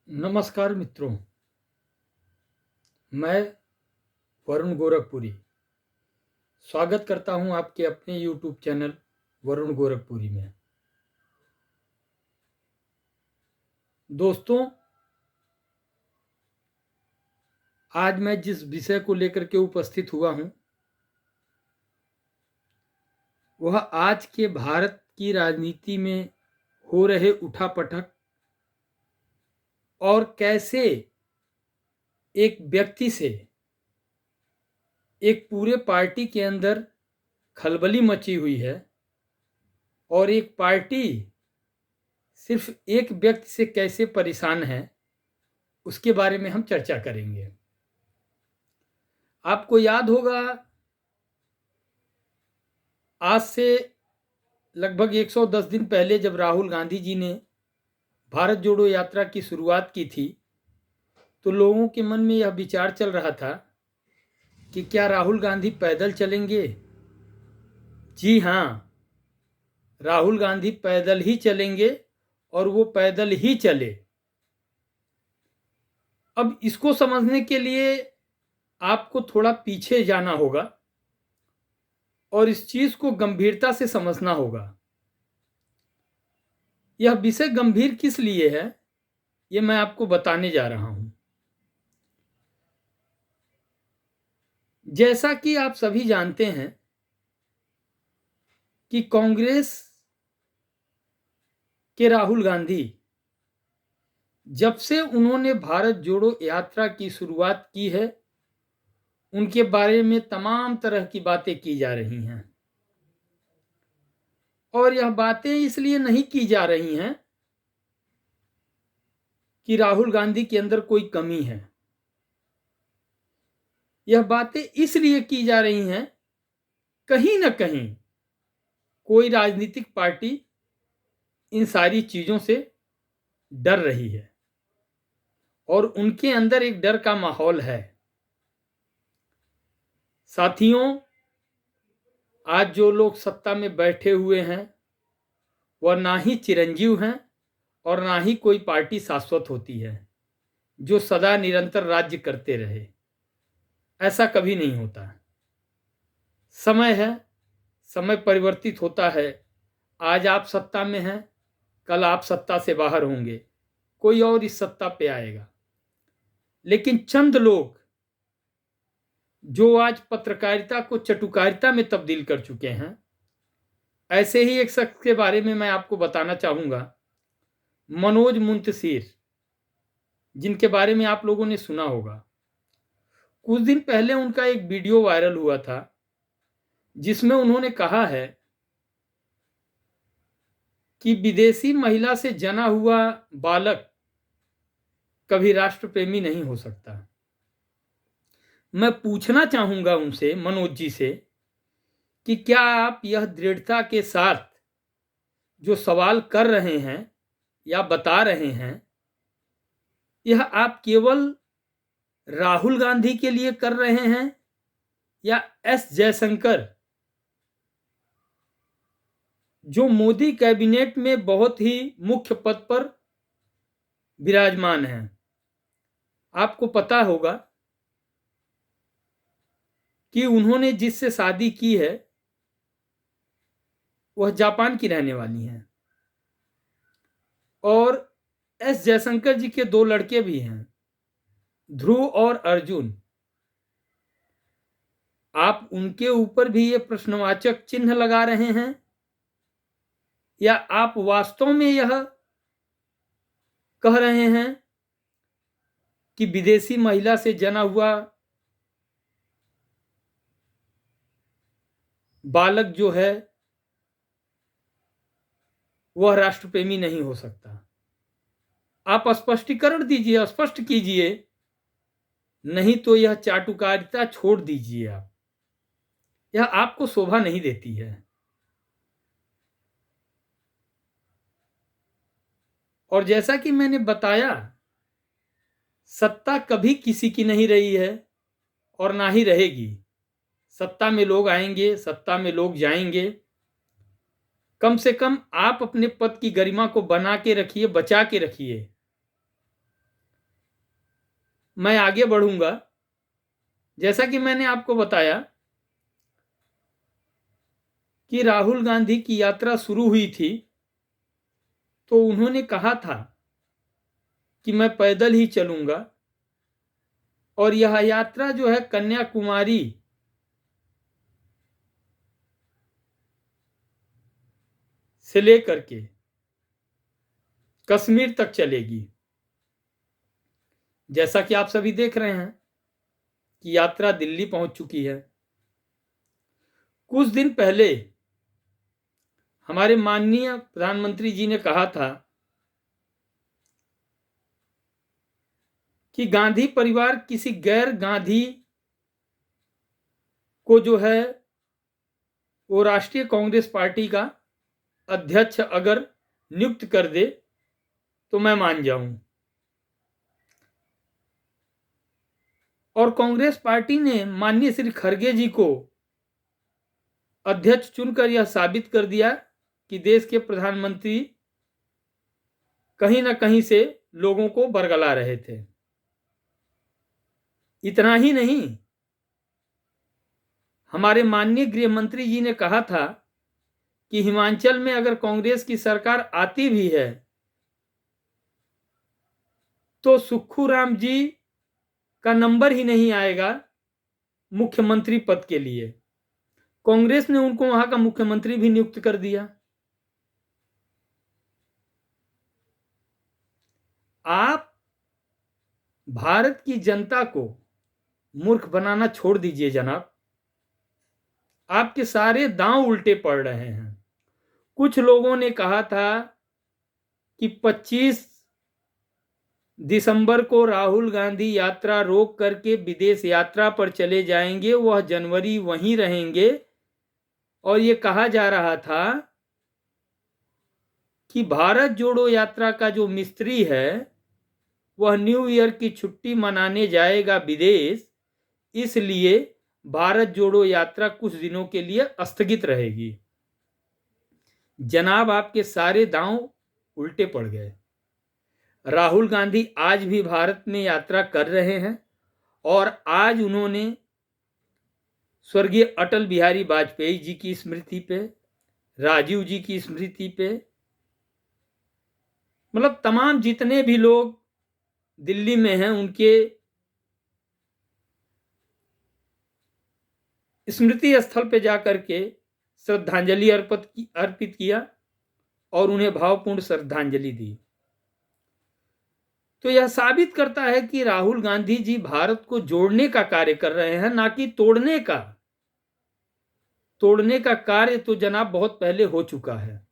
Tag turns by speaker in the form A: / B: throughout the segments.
A: नमस्कार मित्रों, मैं वरुण गोरखपुरी स्वागत करता हूं आपके अपने YouTube चैनल वरुण गोरखपुरी में। दोस्तों, आज मैं जिस विषय को लेकर के उपस्थित हुआ हूं वह आज के भारत की राजनीति में हो रहे उठापटक और कैसे एक व्यक्ति से एक पूरे पार्टी के अंदर खलबली मची हुई है और एक पार्टी सिर्फ एक व्यक्ति से कैसे परेशान है, उसके बारे में हम चर्चा करेंगे। आपको याद होगा, आज से लगभग 110 दिन पहले जब राहुल गांधी जी ने भारत जोड़ो यात्रा की शुरुआत की थी, तो लोगों के मन में यह विचार चल रहा था कि क्या राहुल गांधी पैदल चलेंगे। जी हाँ, राहुल गांधी पैदल ही चलेंगे और वो पैदल ही चले। अब इसको समझने के लिए आपको थोड़ा पीछे जाना होगा और इस चीज को गंभीरता से समझना होगा। यह विषय गंभीर किस लिए है, ये मैं आपको बताने जा रहा हूं। जैसा कि आप सभी जानते हैं कि कांग्रेस के राहुल गांधी जब से उन्होंने भारत जोड़ो यात्रा की शुरुआत की है, उनके बारे में तमाम तरह की बातें की जा रही हैं। और यह बातें इसलिए नहीं की जा रही हैं कि राहुल गांधी के अंदर कोई कमी है। यह बातें इसलिए की जा रही हैं, कहीं ना कहीं कोई राजनीतिक पार्टी इन सारी चीजों से डर रही है और उनके अंदर एक डर का माहौल है। साथियों, आज जो लोग सत्ता में बैठे हुए हैं वह ना ही चिरंजीव हैं और ना ही कोई पार्टी शाश्वत होती है जो सदा निरंतर राज्य करते रहे। ऐसा कभी नहीं होता। समय है, समय परिवर्तित होता है। आज आप सत्ता में हैं, कल आप सत्ता से बाहर होंगे, कोई और इस सत्ता पे आएगा। लेकिन चंद लोग जो आज पत्रकारिता को चटुकारिता में तब्दील कर चुके हैं, ऐसे ही एक शख्स के बारे में मैं आपको बताना चाहूंगा, मनोज मुंतशिर, जिनके बारे में आप लोगों ने सुना होगा। कुछ दिन पहले उनका एक वीडियो वायरल हुआ था जिसमें उन्होंने कहा है कि विदेशी महिला से जना हुआ बालक कभी राष्ट्र प्रेमी नहीं हो सकता। मैं पूछना चाहूंगा उनसे, मनोज जी से, कि क्या आप यह दृढ़ता के साथ जो सवाल कर रहे हैं या बता रहे हैं, यह आप केवल राहुल गांधी के लिए कर रहे हैं या एस जयशंकर, जो मोदी कैबिनेट में बहुत ही मुख्य पद पर विराजमान हैं। आपको पता होगा कि उन्होंने जिससे शादी की है वह जापान की रहने वाली हैं और एस जयशंकर जी के दो लड़के भी हैं, ध्रुव और अर्जुन। आप उनके ऊपर भी ये प्रश्नवाचक चिन्ह लगा रहे हैं या आप वास्तव में यह कह रहे हैं कि विदेशी महिला से जना हुआ बालक जो है वह राष्ट्र प्रेमी नहीं हो सकता? आप स्पष्टीकरण दीजिए, स्पष्ट कीजिए, नहीं तो यह चाटुकारिता छोड़ दीजिए। आप यह आपको शोभा नहीं देती है। और जैसा कि मैंने बताया, सत्ता कभी किसी की नहीं रही है और ना ही रहेगी। सत्ता में लोग आएंगे, सत्ता में लोग जाएंगे। कम से कम आप अपने पद की गरिमा को बना के रखिए, बचा के रखिए। मैं आगे बढ़ूंगा। जैसा कि मैंने आपको बताया कि राहुल गांधी की यात्रा शुरू हुई थी तो उन्होंने कहा था कि मैं पैदल ही चलूंगा, और यह यात्रा जो है कन्याकुमारी से लेकर के कश्मीर तक चलेगी। जैसा कि आप सभी देख रहे हैं कि यात्रा दिल्ली पहुंच चुकी है। कुछ दिन पहले हमारे माननीय प्रधानमंत्री जी ने कहा था कि गांधी परिवार किसी गैर गांधी को जो है वो राष्ट्रीय कांग्रेस पार्टी का अध्यक्ष अगर नियुक्त कर दे तो मैं मान जाऊं। और कांग्रेस पार्टी ने माननीय श्री खड़गे जी को अध्यक्ष चुनकर यह साबित कर दिया कि देश के प्रधानमंत्री कहीं ना कहीं से लोगों को बरगला रहे थे। इतना ही नहीं, हमारे माननीय गृह मंत्री जी ने कहा था कि हिमाचल में अगर कांग्रेस की सरकार आती भी है तो सुक्खू राम जी का नंबर ही नहीं आएगा मुख्यमंत्री पद के लिए। कांग्रेस ने उनको वहां का मुख्यमंत्री भी नियुक्त कर दिया। आप भारत की जनता को मूर्ख बनाना छोड़ दीजिए जनाब। आपके सारे दांव उल्टे पड़ रहे हैं। कुछ लोगों ने कहा था कि 25 दिसंबर को राहुल गांधी यात्रा रोक करके विदेश यात्रा पर चले जाएंगे, वह जनवरी वहीं रहेंगे। और ये कहा जा रहा था कि भारत जोड़ो यात्रा का जो मिस्त्री है वह न्यू ईयर की छुट्टी मनाने जाएगा विदेश, इसलिए भारत जोड़ो यात्रा कुछ दिनों के लिए स्थगित रहेगी। जनाब, आपके सारे दांव उल्टे पड़ गए। राहुल गांधी आज भी भारत में यात्रा कर रहे हैं और आज उन्होंने स्वर्गीय अटल बिहारी वाजपेयी जी की स्मृति पे, राजीव जी की स्मृति पे, मतलब तमाम जितने भी लोग दिल्ली में हैं उनके स्मृति स्थल पे जाकर के श्रद्धांजलि अर्पित किया और उन्हें भावपूर्ण श्रद्धांजलि दी। तो यह साबित करता है कि राहुल गांधी जी भारत को जोड़ने का कार्य कर रहे हैं, ना कि तोड़ने का। तोड़ने का कार्य तो जनाब बहुत पहले हो चुका है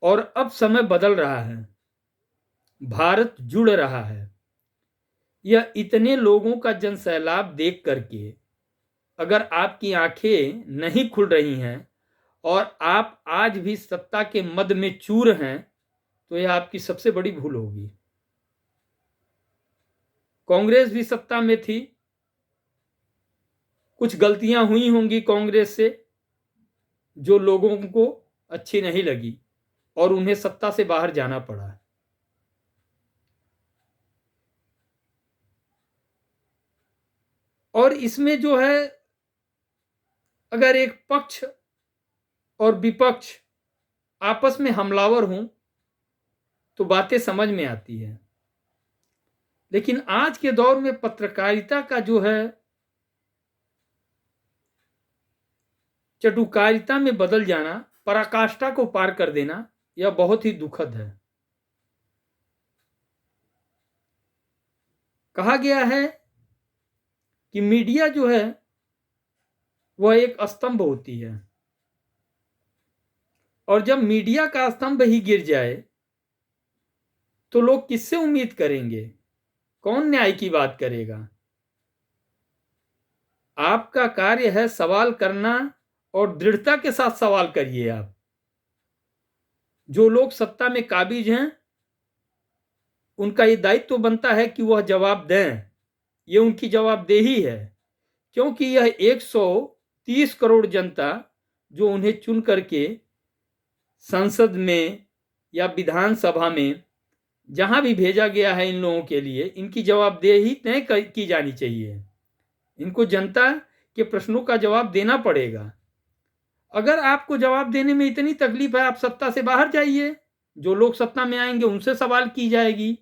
A: और अब समय बदल रहा है, भारत जुड़ रहा है। यह इतने लोगों का जनसैलाब देख करके अगर आपकी आंखें नहीं खुल रही हैं और आप आज भी सत्ता के मद में चूर हैं तो यह आपकी सबसे बड़ी भूल होगी। कांग्रेस भी सत्ता में थी, कुछ गलतियां हुई होंगी कांग्रेस से जो लोगों को अच्छी नहीं लगी और उन्हें सत्ता से बाहर जाना पड़ा। और इसमें जो है अगर एक पक्ष और विपक्ष आपस में हमलावर हों तो बातें समझ में आती है, लेकिन आज के दौर में पत्रकारिता का जो है चटुकारिता में बदल जाना, पराकाष्ठा को पार कर देना, यह बहुत ही दुखद है। कहा गया है कि मीडिया जो है वह एक स्तंभ होती है और जब मीडिया का स्तंभ ही गिर जाए तो लोग किससे उम्मीद करेंगे? कौन न्याय की बात करेगा? आपका कार्य है सवाल करना और दृढ़ता के साथ सवाल करिए। आप जो लोग सत्ता में काबिज हैं उनका ये दायित्व तो बनता है कि वह जवाब दें। ये उनकी जवाबदेही है, क्योंकि यह 130 करोड़ जनता जो उन्हें चुन करके संसद में या विधानसभा में जहां भी भेजा गया है इन लोगों के लिए, इनकी जवाबदेही तय की जानी चाहिए। इनको जनता के प्रश्नों का जवाब देना पड़ेगा। अगर आपको जवाब देने में इतनी तकलीफ है, आप सत्ता से बाहर जाइए, जो लोग सत्ता में आएंगे उनसे सवाल की जाएगी।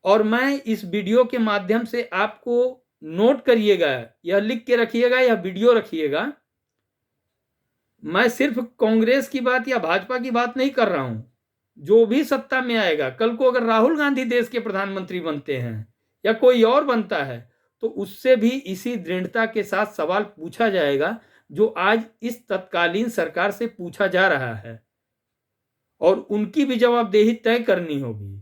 A: और मैं इस वीडियो के माध्यम से आपको नोट करिएगा, यह लिख के रखिएगा, यह वीडियो रखिएगा, मैं सिर्फ कांग्रेस की बात या भाजपा की बात नहीं कर रहा हूं। जो भी सत्ता में आएगा, कल को अगर राहुल गांधी देश के प्रधानमंत्री बनते हैं या कोई और बनता है, तो उससे भी इसी दृढ़ता के साथ सवाल पूछा जाएगा जो आज इस तत्कालीन सरकार से पूछा जा रहा है, और उनकी भी जवाबदेही तय करनी होगी।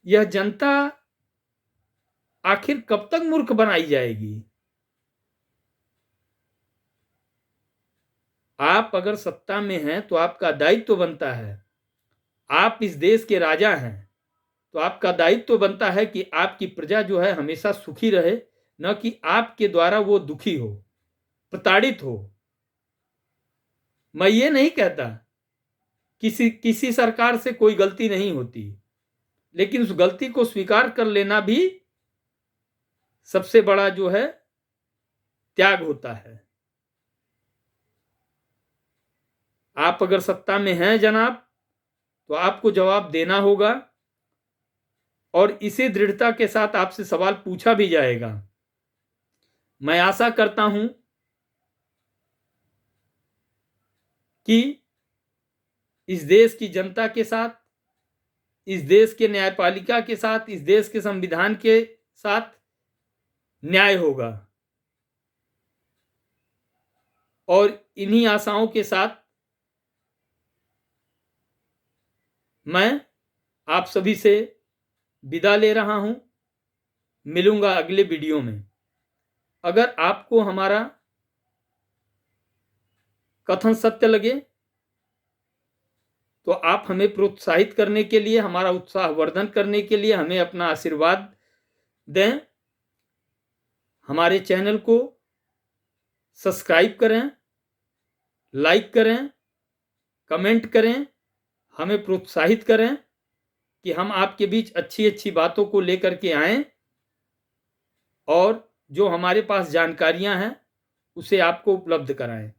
A: यह जनता आखिर कब तक मूर्ख बनाई जाएगी? आप अगर सत्ता में हैं तो आपका दायित्व बनता है, आप इस देश के राजा हैं, तो आपका दायित्व बनता है कि आपकी प्रजा जो है हमेशा सुखी रहे, न कि आपके द्वारा वो दुखी हो, प्रताड़ित हो। मैं ये नहीं कहता किसी सरकार से कोई गलती नहीं होती, लेकिन उस गलती को स्वीकार कर लेना भी सबसे बड़ा जो है त्याग होता है। आप अगर सत्ता में हैं जनाब, तो आपको जवाब देना होगा, और इसी दृढ़ता के साथ आपसे सवाल पूछा भी जाएगा। मैं आशा करता हूं कि इस देश की जनता के साथ, इस देश के न्यायपालिका के साथ, इस देश के संविधान के साथ न्याय होगा। और इन्हीं आशाओं के साथ मैं आप सभी से विदा ले रहा हूं। मिलूंगा अगले वीडियो में। अगर आपको हमारा कथन सत्य लगे तो आप हमें प्रोत्साहित करने के लिए, हमारा उत्साह वर्धन करने के लिए हमें अपना आशीर्वाद दें। हमारे चैनल को सब्सक्राइब करें, लाइक करें, कमेंट करें, हमें प्रोत्साहित करें कि हम आपके बीच अच्छी अच्छी बातों को लेकर के आएं, और जो हमारे पास जानकारियां हैं उसे आपको उपलब्ध कराएं।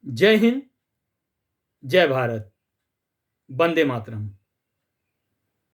A: जय हिंद, जय भारत, वंदे मातरम।